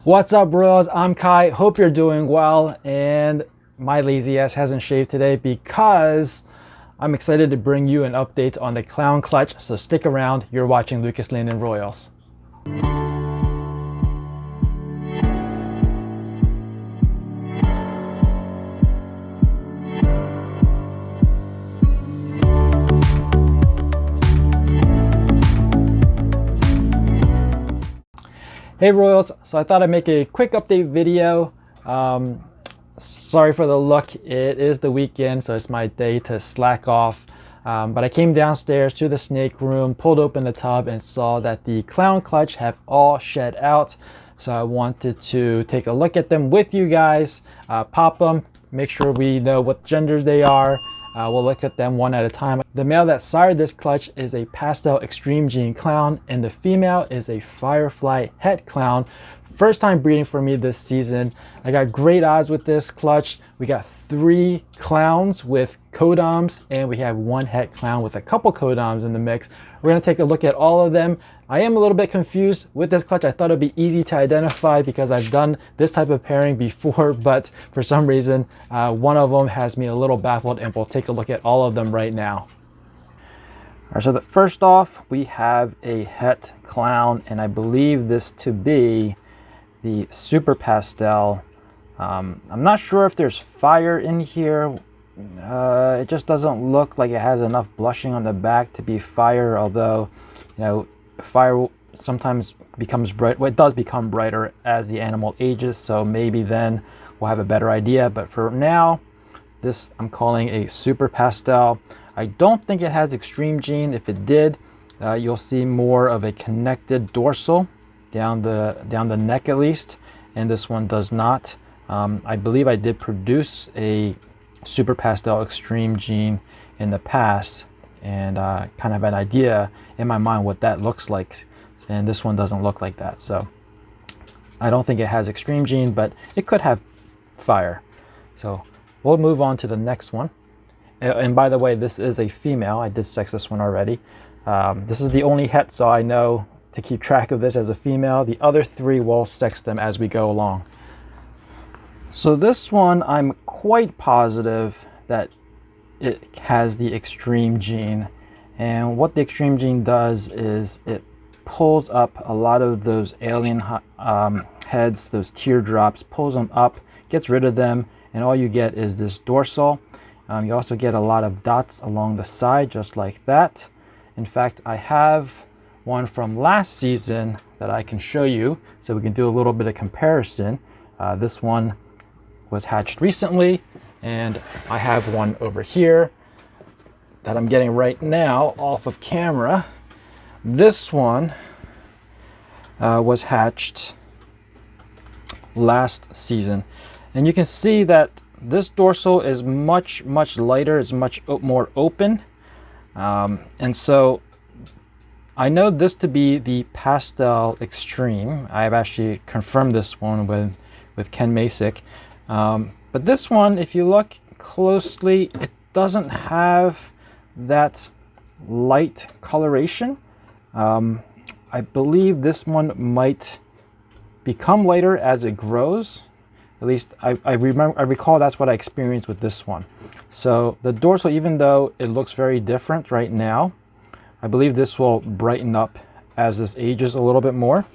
What's up, bros? I'm Kai. Hope you're doing well. And my lazy ass hasn't shaved today because I'm excited to bring you an update on the clown clutch. So stick around. You're watching Lucas Landon Royals. Hey Royals, so I thought I'd make a quick update video. Sorry for the look, it is the weekend, so it's my day to slack off. But I came downstairs to the snake room, pulled open the tub, and saw that the clown clutch have all shed out. So I wanted to take a look at them with you guys, pop them, make sure we know what genders they are. We'll look at them one at a time. The male that sired this clutch is a Pastel Extreme Gene clown, and the female is a Firefly het clown. First time breeding for me this season. I got great odds with this clutch. We got 3 clowns with codoms, and we have 1 het clown with a couple codoms in the mix. We're gonna take a look at all of them. I am a little bit confused with this clutch. I thought it'd be easy to identify because I've done this type of pairing before, but for some reason, one of them has me a little baffled, and we'll take a look at all of them right now. All right, so first off, we have a het clown, and I believe this to be the Super Pastel. I'm not sure if there's fire in here. It just doesn't look like it has enough blushing on the back to be fire, although, you know, fire sometimes becomes bright. Well, it does become brighter as the animal ages, so maybe then we'll have a better idea. But for now, this I'm calling a Super Pastel. I don't think it has extreme gene. If it did, you'll see more of a connected dorsal down the neck at least, and this one does not. I believe I did produce a Super Pastel extreme gene in the past, and kind of an idea in my mind what that looks like, and this one doesn't look like that. So I don't think it has extreme gene, but it could have fire. So we'll move on to the next one. And by the way, this is a female. I did sex this one already. This is the only het, so I know to keep track of this as a female. The other 3 will sex them as we go along. So this one, I'm quite positive that it has the extreme gene. And what the extreme gene does is it pulls up a lot of those alien heads, those teardrops, pulls them up, gets rid of them, and all you get is this dorsal. You also get a lot of dots along the side, just like that. In fact, I have one from last season that I can show you, so we can do a little bit of comparison. This one was hatched recently, and I have one over here that I'm getting right now off of camera. This one was hatched last season, and you can see that this dorsal is much lighter. It's much more open, and so I know this to be the Pastel Extreme. I have actually confirmed this one with Ken Masick. But this one, if you look closely, it doesn't have that light coloration. I believe this one might become lighter as it grows. At least I recall that's what I experienced with this one. So the dorsal, even though it looks very different right now, I believe this will brighten up as this ages a little bit more.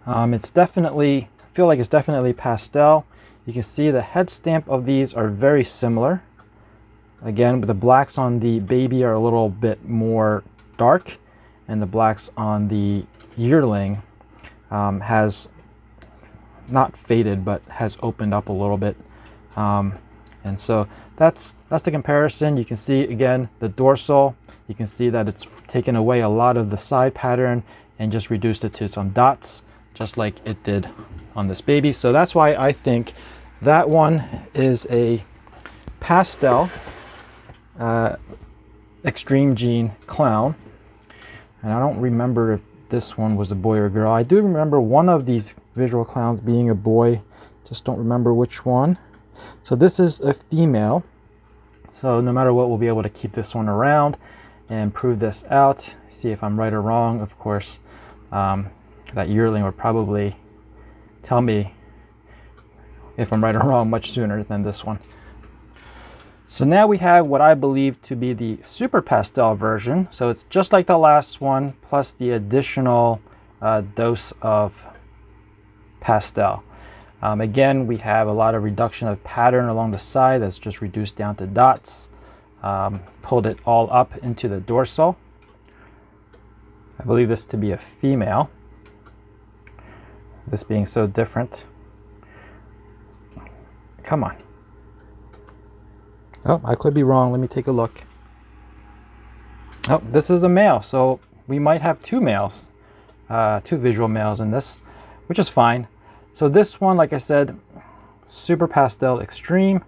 It's definitely, I feel like it's definitely pastel. You can see the head stamp of these are very similar. Again, the blacks on the baby are a little bit more dark, and the blacks on the yearling has not faded, but has opened up a little bit. And so that's the comparison. You can see again the dorsal. You can see that it's taken away a lot of the side pattern and just reduced it to some dots, just like it did on this baby. So that's why I think that one is a Pastel extreme gene clown. And I don't remember if this one was a boy or girl. I do remember one of these visual clowns being a boy, just don't remember which one. So this is a female. So no matter what, we'll be able to keep this one around and prove this out, see if I'm right or wrong. Of course, that yearling would probably tell me if I'm right or wrong much sooner than this one. So now we have what I believe to be the Super Pastel version. So it's just like the last one, plus the additional dose of pastel. Again, we have a lot of reduction of pattern along the side that's just reduced down to dots. Pulled it all up into the dorsal. I believe this to be a female, this being so different. Come on. Oh, I could be wrong. Let me take a look. Oh, this is a male, so we might have two males, two visual males in this, which is fine. So this one, like I said, Super Pastel Extreme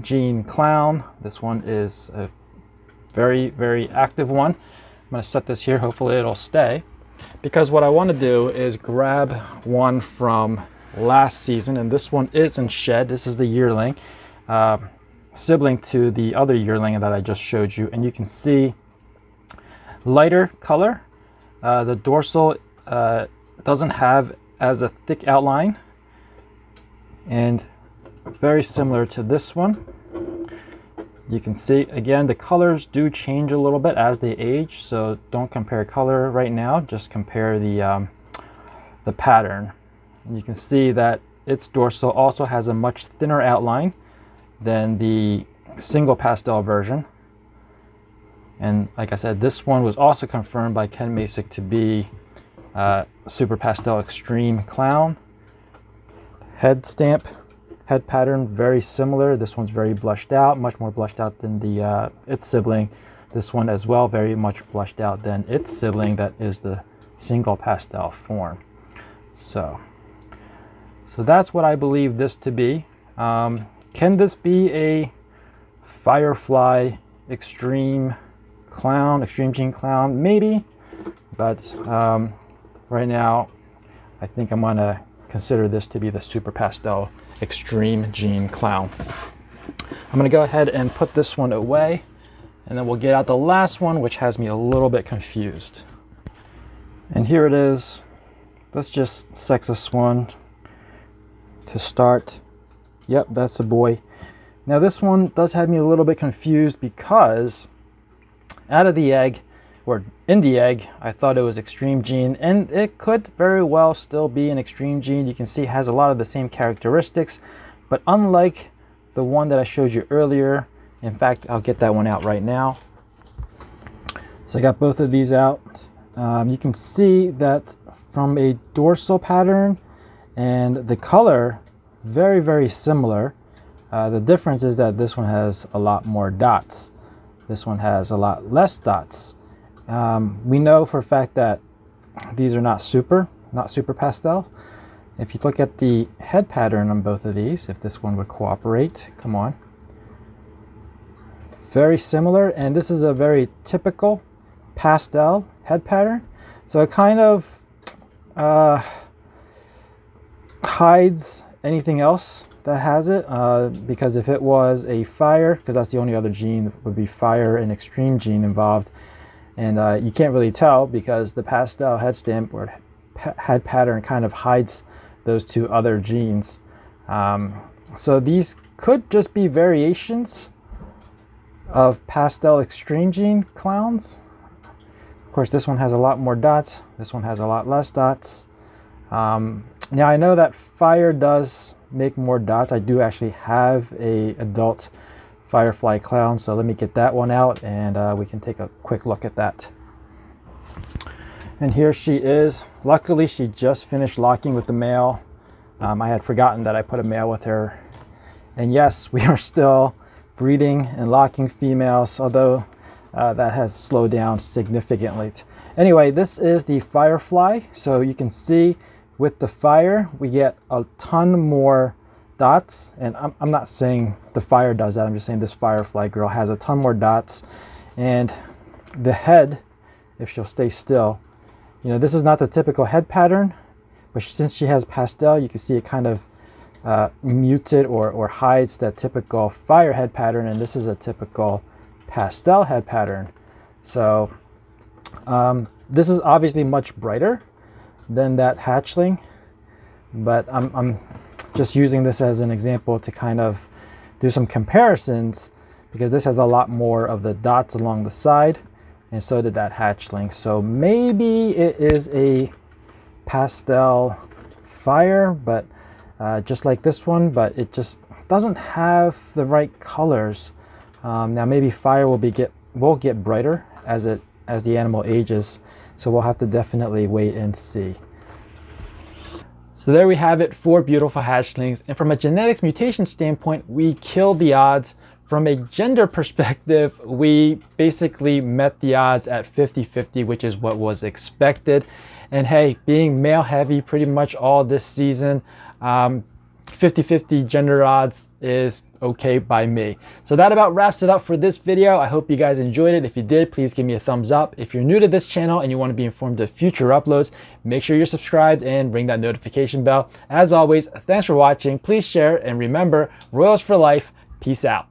Jean Clown. This one is a very, very active one. I'm going to set this here. Hopefully it'll stay, because what I want to do is grab one from last season, and this one is in shed. This is the yearling, sibling to the other yearling that I just showed you, and you can see lighter color. The dorsal doesn't have as a thick outline, and very similar to this one. You can see again the colors do change a little bit as they age, so don't compare color right now, just compare the pattern. And you can see that its dorsal also has a much thinner outline than the single pastel version. And like I said, this one was also confirmed by Ken Masick to be Super Pastel Extreme Clown. Head stamp, head pattern, very similar. This one's very blushed out, much more blushed out than the its sibling. This one as well, very much blushed out than its sibling that is the single pastel form. So that's what I believe this to be. Can this be a Firefly Extreme Clown, Extreme Jean Clown? Maybe, but right now I think I'm gonna consider this to be the Super Pastel Extreme Jean Clown. I'm gonna go ahead and put this one away, and then we'll get out the last one, which has me a little bit confused. And here it is. Let's just sex this one to start. Yep, that's a boy. Now this one does have me a little bit confused, because out of the egg, or in the egg, I thought it was Extreme Jean, and it could very well still be an Extreme Jean. You can see it has a lot of the same characteristics, but unlike the one that I showed you earlier, in fact, I'll get that one out right now. So I got both of these out. You can see that from a dorsal pattern and the color, very, very similar. The difference is that this one has a lot more dots. This one has a lot less dots. We know for a fact that these are not super pastel. If you look at the head pattern on both of these, if this one would cooperate, come on. Very similar, and this is a very typical pastel head pattern. So it kind of hides anything else that has it, because if it was a fire, because that's the only other gene, would be fire and Extreme Jean involved, and you can't really tell because the pastel head stamp or head pattern kind of hides those two other genes. So these could just be variations of Pastel Extreme Jean clowns. Of course, this one has a lot more dots. This one has a lot less dots. Now I know that fire does make more dots. I do actually have a adult Firefly clown, so let me get that one out, and we can take a quick look at that. And here she is. Luckily, she just finished locking with the male. I had forgotten that I put a male with her. And yes, we are still breeding and locking females, although that has slowed down significantly. Anyway, this is the Firefly. So you can see with the fire, we get a ton more dots. And I'm not saying the fire does that. I'm just saying this Firefly girl has a ton more dots. And the head, if she'll stay still, you know, this is not the typical head pattern, but since she has pastel, you can see it kind of muted or hides that typical fire head pattern, and this is a typical pastel head pattern. So this is obviously much brighter than that hatchling. but I'm just using this as an example to kind of do some comparisons, because this has a lot more of the dots along the side, and so did that hatchling. So maybe it is a pastel fire, but just like this one, but it just doesn't have the right colors. Now maybe fire will get brighter as the animal ages, so we'll have to definitely wait and see. So there we have it, 4 beautiful hatchlings, and from a genetics mutation standpoint, we killed the odds. From a gender perspective, we basically met the odds at 50-50, which is what was expected. And hey, being male heavy pretty much all this season, 50-50 gender odds is okay by me. So that about wraps it up for this video. I hope you guys enjoyed it. If you did, please give me a thumbs up. If you're new to this channel and you want to be informed of future uploads, make sure you're subscribed and ring that notification bell. As always, thanks for watching. Please share, and remember, Royals for life. Peace out.